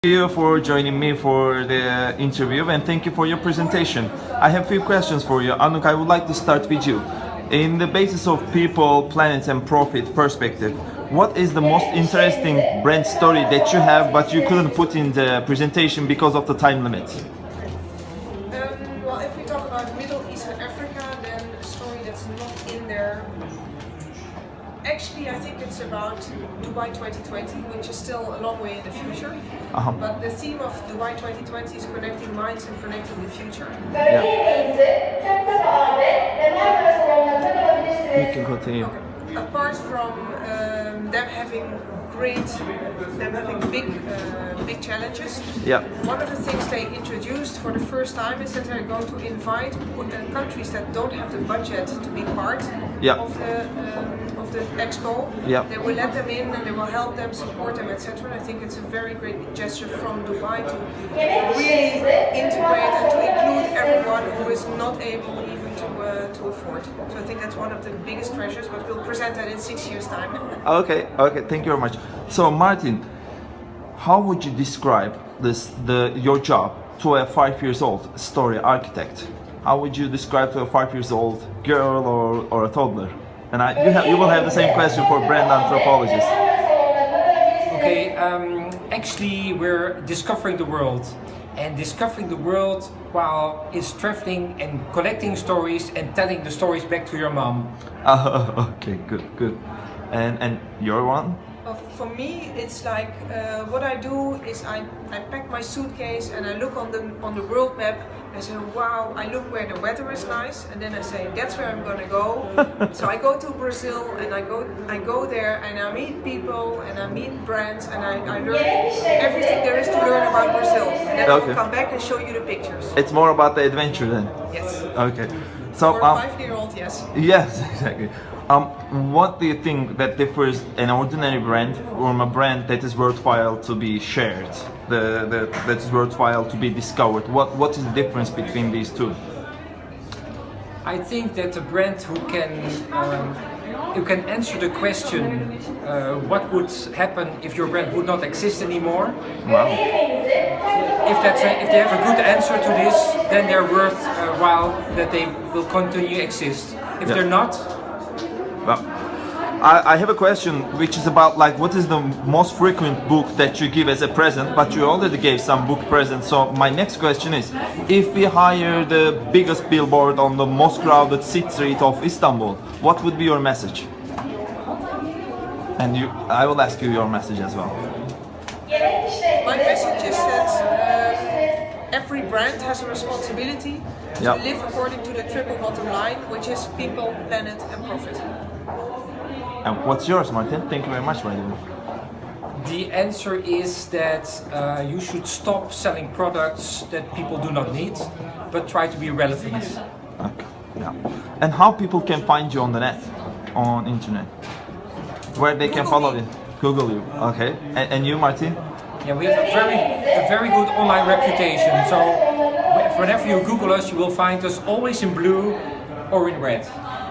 You for joining me for the interview, and thank you for your presentation. I have a few questions for you. Anouk, I would like to start with you. In the basis of people, planet and profit perspective, what is the most interesting brand story that you have but you couldn't put in the presentation because of the time limit? Well, if we talk about Middle East and Africa, then a story that's not in there. Actually, I think it's about Dubai 2020, which is still a long way in the future. But the theme of Dubai 2020 is connecting minds and connecting the future. Yeah. You can continue. Okay. Apart from them having big challenges. Yeah. One of the things they introduced for the first time is that they're going to invite countries that don't have the budget to be part of the expo. Yeah. They will let them in and they will help them, support them, etc. I think it's a very great gesture from Dubai to really integrate and to include everyone who is not able even to afford. So I think that's one of the biggest treasures, but we'll present that in 6 years' time. Okay, thank you very much. So Maarten, how would you describe your job to a 5 years old story architect? How would you describe to a 5 years old girl or a toddler? And you will have the same question for brand anthropologists. Okay, actually we're discovering the world. And discovering the world while it's traveling and collecting stories and telling the stories back to your mom. Okay, good. And your one? For me, it's like what I do is I pack my suitcase and I look on the world map. I say, wow, I look where the weather is nice, and then I say, that's where I'm gonna go. So I go to Brazil and I go there and I meet people and I meet brands and I learn everything there is to learn about Brazil. And then I will come back and show you the pictures. It's more about the adventure then? Yes. Okay. So, for a 5-year-old, yes. Yes, exactly. What do you think that differs an ordinary brand from a brand that is worthwhile to be shared, that is worthwhile to be discovered? What is the difference between these two? I think that a brand who can answer the question, what would happen if your brand would not exist anymore? Wow. If they have a good answer to this, then they're worthwhile that they will continue to exist. If they're not. Well, I have a question which is about like what is the most frequent book that you give as a present, but you already gave some book presents. So my next question is, if we hire the biggest billboard on the most crowded street of Istanbul, what would be your message? And I will ask you your message as well. My message is that every brand has a responsibility to live according to the triple bottom line, which is people, planet and profit. And what's yours, Maarten? Thank you very much, by the way. The answer is that you should stop selling products that people do not need, but try to be relevant. Okay. Yeah. And how people can find you on the net, on internet? Where they can follow you? Google you. Okay. And you, Maarten? Yeah, we have a very good online reputation. So whenever you Google us, you will find us always in blue or in red.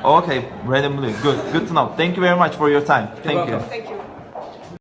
Okay, red and blue. Good to know. Thank you very much for your time. Thank you. Thank you.